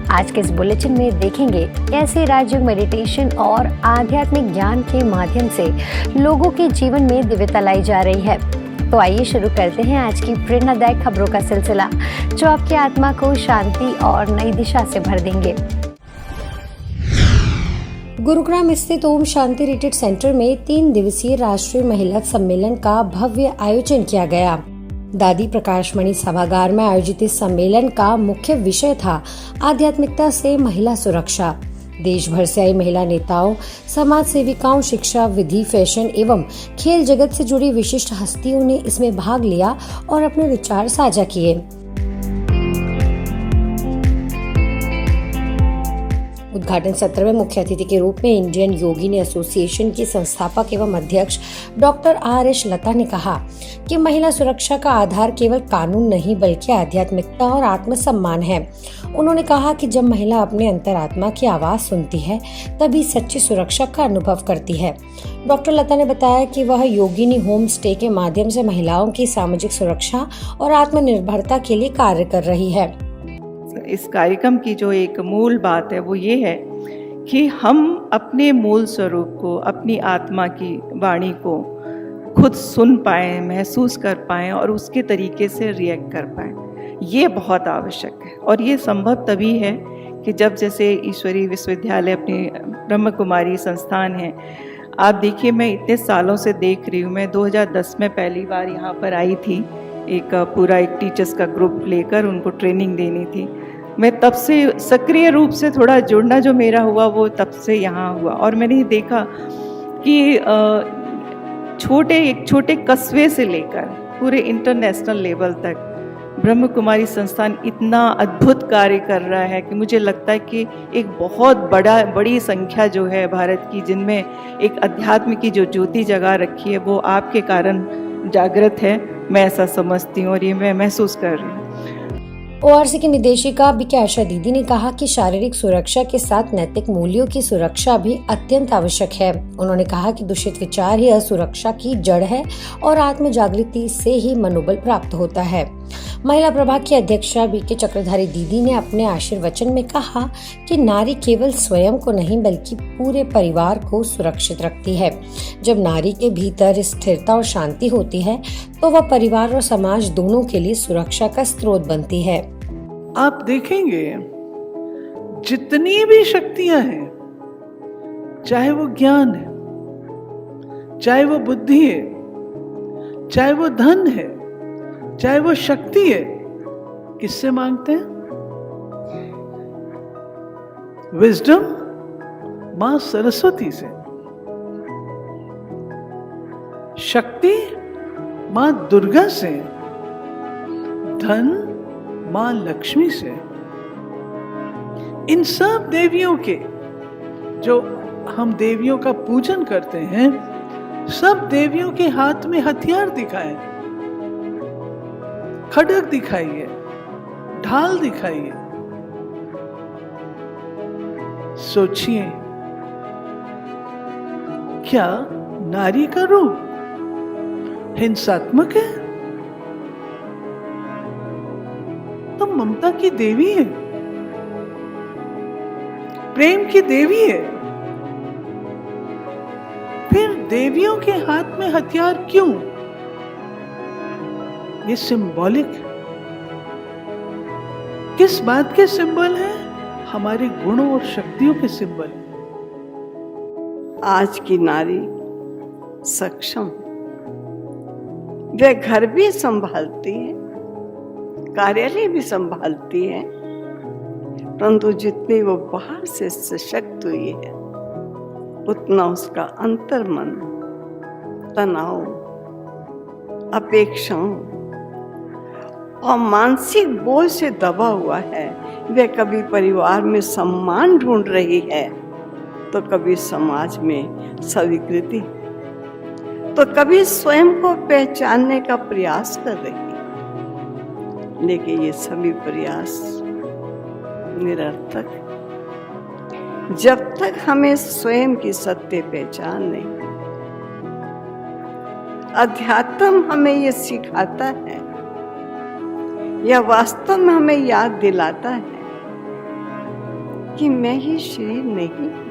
आज के इस बुलेटिन में देखेंगे कैसे राजयोग मेडिटेशन और आध्यात्मिक ज्ञान के माध्यम से लोगों के जीवन में दिव्यता लाई जा रही है। तो आइए शुरू करते हैं आज की प्रेरणादायक खबरों का सिलसिला, जो आपकी आत्मा को शांति और नई दिशा से भर देंगे। गुरुग्राम स्थित ओम शांति रिट्रीट सेंटर में 3 दिवसीय राष्ट्रीय महिला सम्मेलन का भव्य आयोजन किया गया। दादी प्रकाशमणि सभागार में आयोजित इस सम्मेलन का मुख्य विषय था आध्यात्मिकता से महिला सुरक्षा। देश भर से आई महिला नेताओं, समाज सेविकाओं, शिक्षा, विधि, फैशन एवं खेल जगत से जुड़ी विशिष्ट हस्तियों ने इसमें भाग लिया और अपने विचार साझा किए। उद्घाटन सत्र में मुख्य अतिथि के रूप में इंडियन योगिनी एसोसिएशन की संस्थापक एवं अध्यक्ष डॉक्टर RS लता ने कहा कि महिला सुरक्षा का आधार केवल कानून नहीं बल्कि आध्यात्मिकता और आत्मसम्मान है। उन्होंने कहा कि जब महिला अपने अंतरात्मा की आवाज सुनती है तभी सच्ची सुरक्षा का अनुभव करती है। डॉक्टर लता ने बताया कि वह योगिनी होम स्टे के माध्यम से महिलाओं की सामाजिक सुरक्षा और आत्मनिर्भरता के लिए कार्य कर रही है। इस कार्यक्रम की जो एक मूल बात है वो ये है कि हम अपने मूल स्वरूप को, अपनी आत्मा की वाणी को खुद सुन पाएं, महसूस कर पाएं और उसके तरीके से रिएक्ट कर पाएं। ये बहुत आवश्यक है और ये संभव तभी है कि जब जैसे ईश्वरीय विश्वविद्यालय अपनी ब्रह्म कुमारी संस्थान है। आप देखिए, मैं इतने सालों से देख रही हूँ। मैं 2010 में पहली बार यहाँ पर आई थी, एक पूरा टीचर्स का ग्रुप लेकर उनको ट्रेनिंग देनी थी। मैं तब से सक्रिय रूप से थोड़ा जुड़ना जो मेरा हुआ वो तब से यहाँ हुआ और मैंने देखा कि एक छोटे कस्बे से लेकर पूरे इंटरनेशनल लेवल तक ब्रह्म कुमारी संस्थान इतना अद्भुत कार्य कर रहा है कि मुझे लगता है कि एक बहुत बड़ी संख्या जो है भारत की, जिनमें एक अध्यात्म की जो ज्योति जगा रखी है वो आपके कारण जागृत है। मैं ऐसा समझती हूँ और ये मैं महसूस कर रही हूँ। ORC की निदेशिका बीके आशा दीदी ने कहा कि शारीरिक सुरक्षा के साथ नैतिक मूल्यों की सुरक्षा भी अत्यंत आवश्यक है। उन्होंने कहा कि दूषित विचार ही असुरक्षा की जड़ है और आत्म जागृति से ही मनोबल प्राप्त होता है। महिला प्रभाग की अध्यक्षा बीके चक्रधारी दीदी ने अपने आशीर्वचन में कहा कि नारी केवल स्वयं को नहीं बल्कि पूरे परिवार को सुरक्षित रखती है। जब नारी के भीतर स्थिरता और शांति होती है तो वह परिवार और समाज दोनों के लिए सुरक्षा का स्रोत बनती है। आप देखेंगे जितनी भी शक्तियां हैं, चाहे वो ज्ञान है, चाहे वो बुद्धि है, चाहे वो धन है, चाहे वो शक्ति है, किससे मांगते हैं? विजडम मां सरस्वती से, शक्ति मां दुर्गा से, धन मां लक्ष्मी से। इन सब देवियों के, जो हम देवियों का पूजन करते हैं, सब देवियों के हाथ में हथियार दिखाए, खड्ग दिखाइए, ढाल दिखाइए। सोचिए, क्या नारी का रूप हिंसात्मक है? तो ममता की देवी है, प्रेम की देवी है। फिर देवियों के हाथ में हथियार क्यों? ये सिंबॉलिक किस बात के सिंबल है? हमारे गुणों और शक्तियों के सिंबल। आज की नारी सक्षम, वे घर भी संभालती है, कार्यालय भी संभालती है, परंतु जितनी वो बाहर से सशक्त हुई है उतना उसका अंतर्मन तनाव, अपेक्षाओं और मानसिक बोझ से दबा हुआ है। वे कभी परिवार में सम्मान ढूंढ रही है तो कभी समाज में स्वीकृति, तो कभी स्वयं को पहचानने का प्रयास कर रही है। लेकिन ये सभी प्रयास निरर्थक, जब तक हमें स्वयं की सत्य पहचान नहीं। अध्यात्म हमें ये सिखाता है, यह वास्तव में हमें याद दिलाता है कि मैं ही शरीर नहीं हूँ।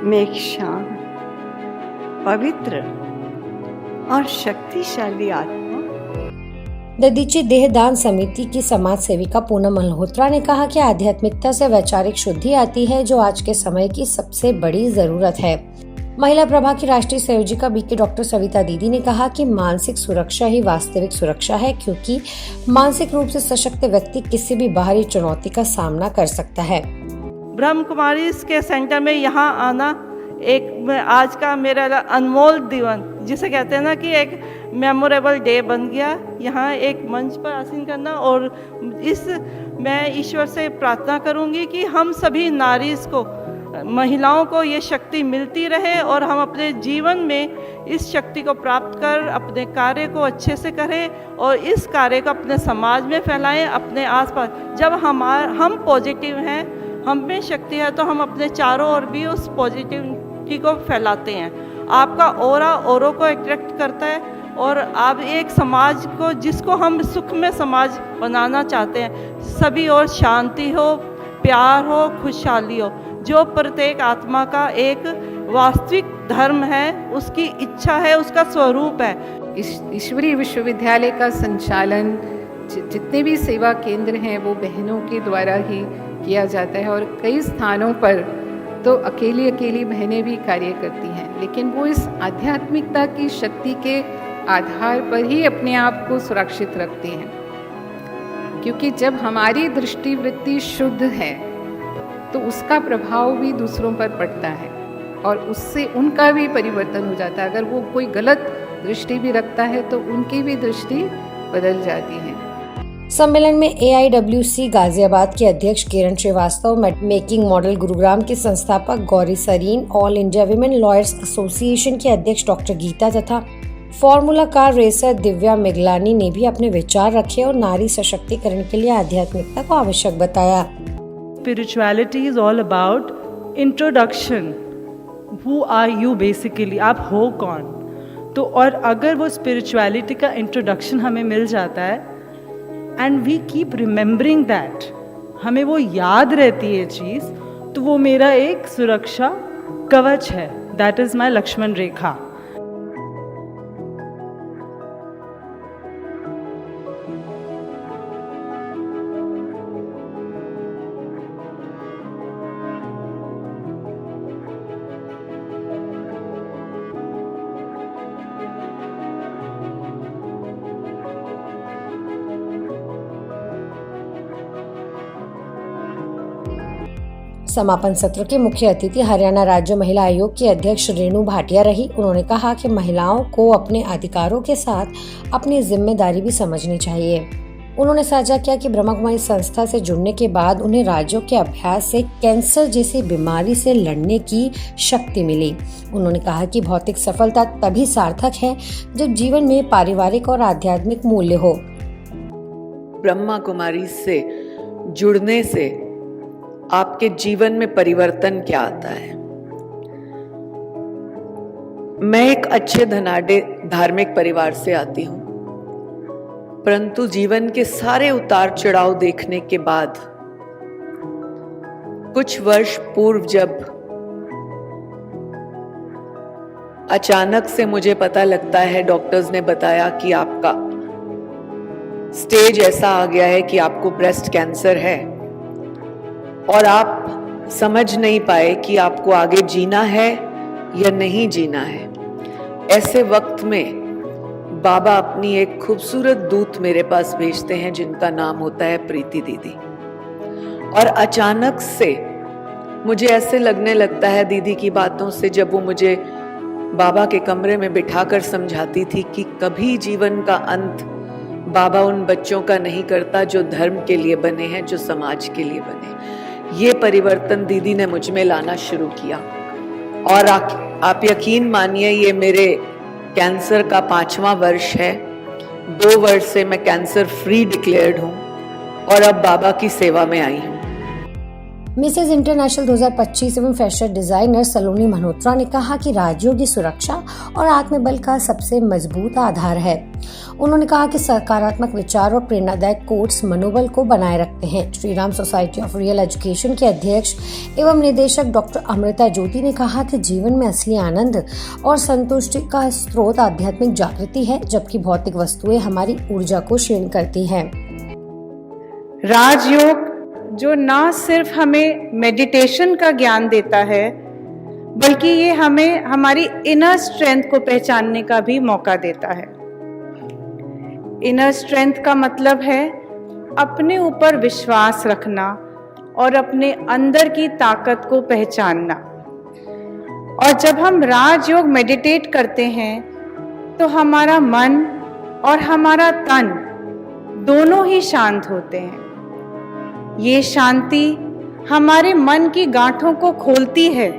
मैं एक शांत, पवित्र और शक्तिशाली आत्मा। ददीची देहदान समिति की समाज सेविका पूनम मल्होत्रा ने कहा कि आध्यात्मिकता से वैचारिक शुद्धि आती है, जो आज के समय की सबसे बड़ी जरूरत है। महिला प्रभा की राष्ट्रीय संयोजिका बीके डॉक्टर सविता दीदी ने कहा कि मानसिक सुरक्षा ही वास्तविक सुरक्षा है, क्योंकि मानसिक रूप से सशक्त व्यक्ति किसी भी बाहरी चुनौती का सामना कर सकता है। ब्रह्म कुमारी के सेंटर में यहाँ आना एक आज का मेरा अनमोल जीवन, जिसे कहते हैं ना कि एक मेमोरेबल डे बन गया। यहाँ एक मंच पर आसीन करना, और मैं ईश्वर से प्रार्थना करूँगी कि हम सभी नारीज़ को, महिलाओं को ये शक्ति मिलती रहे और हम अपने जीवन में इस शक्ति को प्राप्त कर अपने कार्य को अच्छे से करें और इस कार्य को अपने समाज में फैलाएं, अपने आसपास। जब हम पॉजिटिव हैं, हम में शक्ति है, तो हम अपने चारों ओर भी उस पॉजिटिविटी को फैलाते हैं। आपका ऑरा औरों को अट्रैक्ट करता है, और आप एक समाज को, जिसको हम सुख में समाज बनाना चाहते हैं, सभी और शांति हो, प्यार हो, खुशहाली हो, जो प्रत्येक आत्मा का एक वास्तविक धर्म है, उसकी इच्छा है, उसका स्वरूप है। ईश्वरीय विश्वविद्यालय का संचालन जितने भी सेवा केंद्र हैं वो बहनों के द्वारा ही किया जाता है, और कई स्थानों पर तो अकेली बहनें भी कार्य करती हैं, लेकिन वो इस आध्यात्मिकता की शक्ति के आधार पर ही अपने आप को सुरक्षित रखती हैं, क्योंकि जब हमारी दृष्टि वृत्ति शुद्ध है तो उसका प्रभाव भी दूसरों पर पड़ता है और उससे उनका भी परिवर्तन हो जाता है। अगर वो कोई गलत दृष्टि भी रखता है तो उनकी भी दृष्टि बदल जाती है। सम्मेलन में AIWC गाजियाबाद के अध्यक्ष किरण श्रीवास्तव, मेकिंग मॉडल गुरुग्राम के संस्थापक Gauri Sareen, all India women lawyers association के अध्यक्ष डॉक्टर गीता तथा formula car racer Divya Miglani ने भी अपने विचार रखे और नारी सशक्तिकरण के लिए आध्यात्मिकता को आवश्यक बताया। Spirituality is all about introduction. Who are you basically? आप हो कौन? तो और अगर वो spirituality का introduction हमें मिल जाता है and we keep remembering that, हमें वो याद रहती है चीज़, तो वो मेरा एक सुरक्षा कवच है। That is my लक्ष्मण रेखा। समापन सत्र के मुख्य अतिथि हरियाणा राज्य महिला आयोग की अध्यक्ष रेणु भाटिया रही। उन्होंने कहा कि महिलाओं को अपने अधिकारों के साथ अपनी जिम्मेदारी भी समझनी चाहिए। उन्होंने साझा किया कि ब्रह्मा कुमारी संस्था से जुड़ने के बाद उन्हें राज्यों के अभ्यास से कैंसर जैसी बीमारी से लड़ने की शक्ति मिली। उन्होंने कहा कि भौतिक सफलता तभी सार्थक है जब जीवन में पारिवारिक और आध्यात्मिक मूल्य हो। ब्रह्मा कुमारी से जुड़ने से आपके जीवन में परिवर्तन क्या आता है? मैं एक अच्छे धनाढ्य धार्मिक परिवार से आती हूं, परंतु जीवन के सारे उतार चढ़ाव देखने के बाद कुछ वर्ष पूर्व जब अचानक से मुझे पता लगता है, डॉक्टर्स ने बताया कि आपका स्टेज ऐसा आ गया है कि आपको ब्रेस्ट कैंसर है और आप समझ नहीं पाए कि आपको आगे जीना है या नहीं जीना है। ऐसे वक्त में बाबा अपनी एक खूबसूरत दूत मेरे पास भेजते हैं जिनका नाम होता है प्रीति दीदी। और अचानक से मुझे ऐसे लगने लगता है दीदी की बातों से, जब वो मुझे बाबा के कमरे में बिठाकर समझाती थी कि कभी जीवन का अंत बाबा उन बच्चों का नहीं करता जो धर्म के लिए बने हैं, जो समाज के लिए बने। ये परिवर्तन दीदी ने मुझ में लाना शुरू किया और आप यकीन मानिए, ये मेरे कैंसर का 5वां वर्ष है। 2 वर्ष से मैं कैंसर फ्री डिक्लेयर्ड हूँ और अब बाबा की सेवा में आई हूँ। मिसेज इंटरनेशनल 2025 एवं फैशन डिजाइनर सलोनी मल्होत्रा ने कहा कि राजयोगी सुरक्षा और आत्मबल का सबसे मजबूत आधार है। उन्होंने कहा कि सकारात्मक विचार और प्रेरणादायक कोट्स मनोबल को बनाए रखते हैं। Shri Ram society of real education के अध्यक्ष एवं निदेशक डॉक्टर अमृता ज्योति ने कहा कि जीवन में असली आनंद और संतुष्टि का स्रोत आध्यात्मिक जागृति है, जबकि भौतिक वस्तुएं हमारी ऊर्जा को क्षीण करती हैं। राजयोग जो ना सिर्फ हमें मेडिटेशन का ज्ञान देता है, बल्कि ये हमें हमारी इनर स्ट्रेंथ को पहचानने का भी मौका देता है। इनर स्ट्रेंथ का मतलब है अपने ऊपर विश्वास रखना और अपने अंदर की ताकत को पहचानना। और जब हम राजयोग मेडिटेट करते हैं तो हमारा मन और हमारा तन दोनों ही शांत होते हैं। ये शांति हमारे मन की गांठों को खोलती है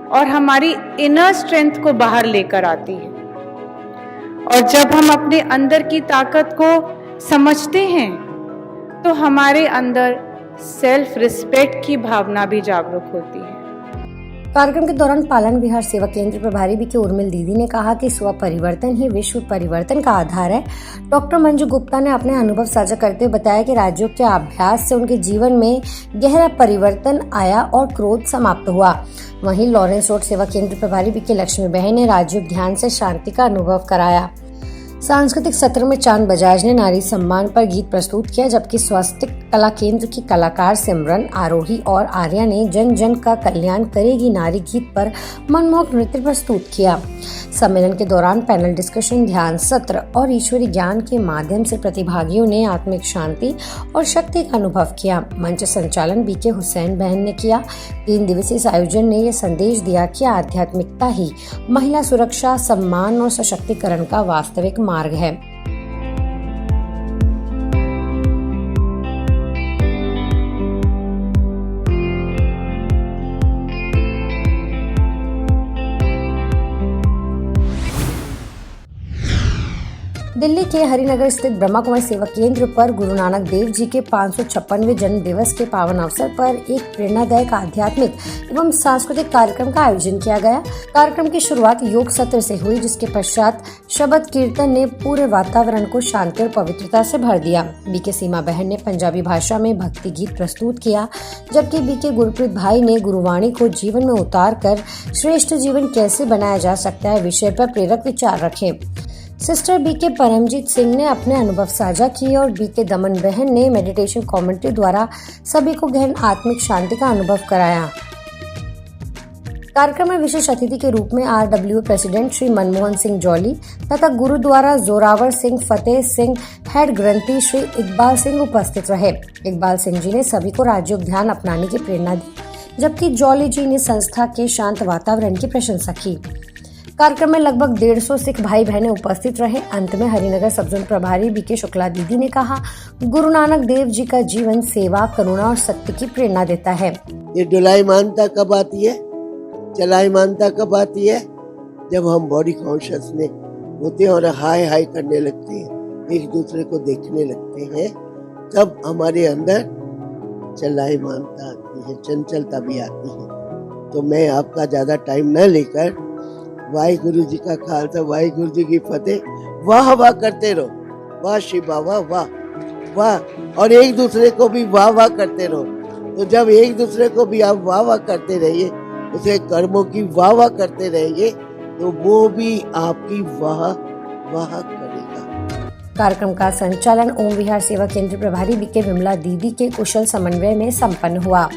और हमारी इनर स्ट्रेंथ को बाहर लेकर आती है। और जब हम अपने अंदर की ताकत को समझते हैं तो हमारे अंदर सेल्फ रिस्पेक्ट की भावना भी जागरूक होती है। कार्यक्रम के दौरान पालन विहार सेवा केंद्र प्रभारी बीके उर्मिल दीदी ने कहा कि स्व परिवर्तन ही विश्व परिवर्तन का आधार है। डॉक्टर मंजू गुप्ता ने अपने अनुभव साझा करते हुए बताया कि राजयोग के अभ्यास से उनके जीवन में गहरा परिवर्तन आया और क्रोध समाप्त हुआ। वहीं लॉरेंस रोड सेवा केंद्र प्रभारी बीके लक्ष्मी बहन ने राजयोग ध्यान से शांति का अनुभव कराया। सांस्कृतिक सत्र में चांद बजाज ने नारी सम्मान पर गीत प्रस्तुत किया, जबकि स्वास्तिक कला केंद्र की कलाकार सिमरन, आरोही और आर्या ने जन जन का कल्याण करेगी नारी गीत पर मनमोहक नृत्य प्रस्तुत किया। सम्मेलन के दौरान पैनल डिस्कशन, ध्यान सत्र और ईश्वरी ज्ञान के माध्यम से प्रतिभागियों ने आत्मिक शांति और शक्ति का अनुभव किया। मंच संचालन बीके हुसैन बहन ने किया। 3 दिवसीय इस आयोजन ने यह संदेश दिया कि आध्यात्मिकता ही महिला सुरक्षा, सम्मान और सशक्तिकरण का वास्तविक मार्ग है। दिल्ली के हरिनगर स्थित ब्रह्मा कुमारी सेवा केंद्र पर गुरु नानक देव जी के 556वें जन्म दिवस के पावन अवसर पर एक प्रेरणादायक आध्यात्मिक एवं सांस्कृतिक कार्यक्रम का आयोजन किया गया। कार्यक्रम की शुरुआत योग सत्र से हुई, जिसके पश्चात शब्द कीर्तन ने पूरे वातावरण को शांति और पवित्रता से भर दिया। बीके सीमा बहन ने पंजाबी भाषा में भक्ति गीत प्रस्तुत किया, जबकि बीके गुरप्रीत भाई ने गुरुवाणी को जीवन में उतार कर श्रेष्ठ जीवन कैसे बनाया जा सकता है विषय पर प्रेरक विचार रखे। सिस्टर बीके परमजीत सिंह ने अपने अनुभव साझा किए और बीके दमन बहन ने मेडिटेशन कमेंट्री द्वारा सभी को गहन आत्मिक शांति का अनुभव कराया। कार्यक्रम में विशेष अतिथि के रूप में RWA प्रेसिडेंट श्री मनमोहन सिंह जौली तथा गुरुद्वारा जोरावर सिंह फतेह सिंह हेड ग्रंथी श्री इकबाल सिंह उपस्थित रहे। इकबाल सिंह जी ने सभी को राजयोग ध्यान अपनाने की प्रेरणा दी, जबकि जौली जी ने संस्था के शांत वातावरण की प्रशंसा की। कार्यक्रम में लगभग 150 सिख भाई बहनें उपस्थित रहे। अंत में हरिनगर सब जोन प्रभारी बीके शुक्ला दीदी ने कहा, गुरु नानक देव जी का जीवन सेवा, करुणा और सत्य की प्रेरणा देता है। ये डुलाई मानता कब आती है, चलाई मानता कब आती है? जब हम बॉडी कॉन्शियस में होते हैं और हाय हाय करने लगते हैं, एक दूसरे को देखने लगते हैं, तब हमारे अंदर चलाई मानता आती है, चंचलता भी आती है। तो मैं आपका ज्यादा टाइम न लेकर वाहिगुरु जी का खालसा, वाहिगुरु जी की फतेह, वाह वाह करते रहो, वाह शिव बाबा, वाह वाह, और एक दूसरे को भी वाह वाह करते रहो। तो जब एक दूसरे को भी आप वाह वाह करते रहिए, उसे कर्मों की वाह वाह करते रहेंगे, तो वो भी आपकी वाह वाह करेगा। कार्यक्रम का संचालन ओम विहार सेवा केंद्र प्रभारी बीके विमला दीदी के कुशल समन्वय में संपन्न हुआ।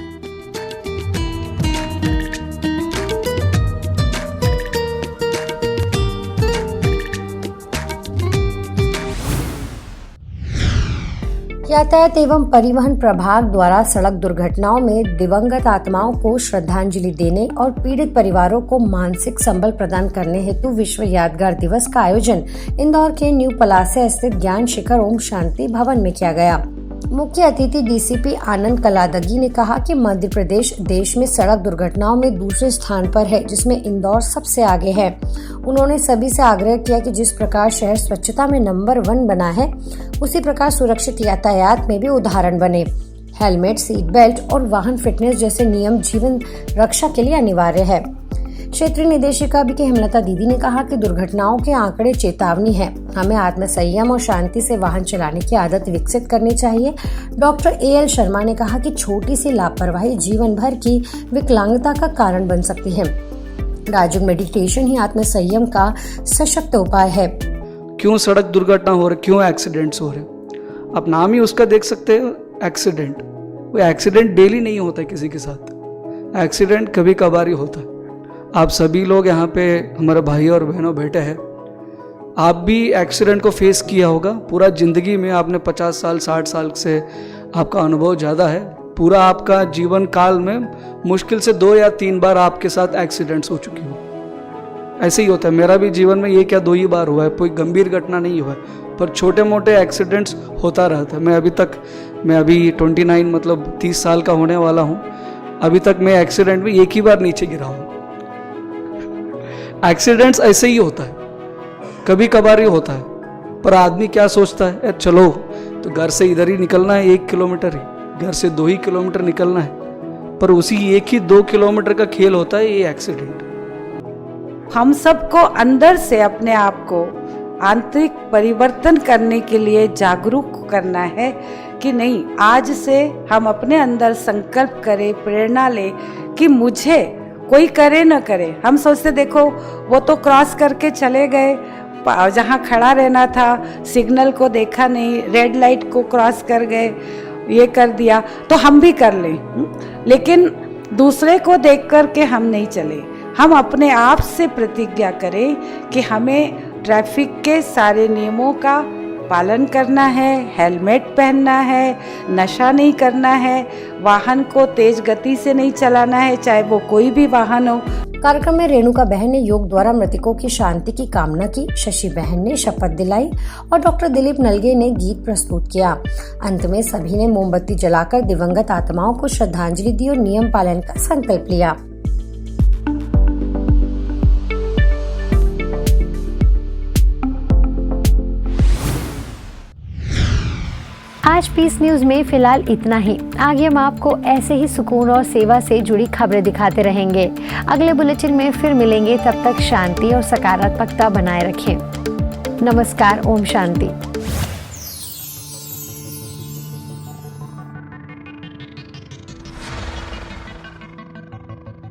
यातायात एवं परिवहन प्रभाग द्वारा सड़क दुर्घटनाओं में दिवंगत आत्माओं को श्रद्धांजलि देने और पीड़ित परिवारों को मानसिक संबल प्रदान करने हेतु विश्व यादगार दिवस का आयोजन इंदौर के न्यू पलासिया स्थित ज्ञान शिखर ओम शांति भवन में किया गया। मुख्य अतिथि डीसीपी आनंद कलादगी ने कहा कि मध्य प्रदेश देश में सड़क दुर्घटनाओं में दूसरे स्थान पर है, जिसमें इंदौर सबसे आगे है। उन्होंने सभी से आग्रह किया कि जिस प्रकार शहर स्वच्छता में नंबर 1 बना है, उसी प्रकार सुरक्षित यातायात में भी उदाहरण बने। हेलमेट, सीट बेल्ट और वाहन फिटनेस जैसे नियम जीवन रक्षा के लिए अनिवार्य है। क्षेत्रीय निदेशिका बीके हेमलता दीदी ने कहा कि दुर्घटनाओं के आंकड़े चेतावनी है। हमें आत्मसंयम और शांति से वाहन चलाने की आदत विकसित करनी चाहिए। डॉक्टर AL शर्मा ने कहा कि छोटी सी लापरवाही जीवन भर की विकलांगता का कारण बन सकती है। राजयोग मेडिटेशन ही आत्मसंयम का सशक्त उपाय है। क्यों सड़क दुर्घटना हो रही, क्यों एक्सीडेंट्स हो रहे, आप नाम ही उसका देख सकते हो, एक्सीडेंट। वो एक्सीडेंट डेली नहीं होता है किसी के साथ, एक्सीडेंट कभी कभार ही होता है। आप सभी लोग यहाँ पे हमारे भाई और बहनों बैठे हैं, आप भी एक्सीडेंट को फेस किया होगा। पूरा ज़िंदगी में आपने 50 साल 60 साल से आपका अनुभव ज़्यादा है। पूरा आपका जीवन काल में मुश्किल से 2 या 3 बार आपके साथ एक्सीडेंट्स हो चुकी हो। ऐसे ही होता है, मेरा भी जीवन में ये क्या 2 ही बार हुआ है, कोई गंभीर घटना नहीं हुआ है, पर छोटे मोटे एक्सीडेंट्स होता रहता है। मैं अभी 29 मतलब 30 साल का होने वाला हूँ, अभी तक मैं एक्सीडेंट में एक ही बार नीचे गिरा हूँ। एक्सीडेंट्स ऐसे ही होता है, कभी कभार ही होता है, पर आदमी क्या सोचता है, चलो तो घर से इधर ही निकलना है 1 किलोमीटर ही, घर से 2 ही किलोमीटर निकलना है, पर उसी 1 ही 2 किलोमीटर का खेल होता है ये एक्सीडेंट। हम सबको अंदर से अपने आप को आंतरिक परिवर्तन करने के लिए जागरूक करना है कि नहीं, आज से हम अपने अंदर संकल्प करें, प्रेरणा ले कि मुझे कोई करे न करे। हम सोचते देखो वो तो क्रॉस करके चले गए, जहाँ खड़ा रहना था सिग्नल को देखा नहीं, रेड लाइट को क्रॉस कर गए, ये कर दिया तो हम भी कर लें। लेकिन दूसरे को देख कर के हम नहीं चले। हम अपने आप से प्रतिज्ञा करें कि हमें ट्रैफिक के सारे नियमों का पालन करना है, हेलमेट पहनना है, नशा नहीं करना है, वाहन को तेज गति से नहीं चलाना है, चाहे वो कोई भी वाहन हो। कार्यक्रम में रेणुका बहन ने योग द्वारा मृतकों की शांति की कामना की, शशि बहन ने शपथ दिलाई और डॉक्टर दिलीप नलगे ने गीत प्रस्तुत किया। अंत में सभी ने मोमबत्ती जलाकर दिवंगत आत्माओं को श्रद्धांजलि दी और नियम पालन का संकल्प लिया। आज पीस न्यूज में फिलहाल इतना ही। आगे हम आपको ऐसे ही सुकून और सेवा से जुड़ी खबरें दिखाते रहेंगे। अगले बुलेटिन में फिर मिलेंगे, तब तक शांति और सकारात्मकता बनाए रखें। नमस्कार, ओम शांति।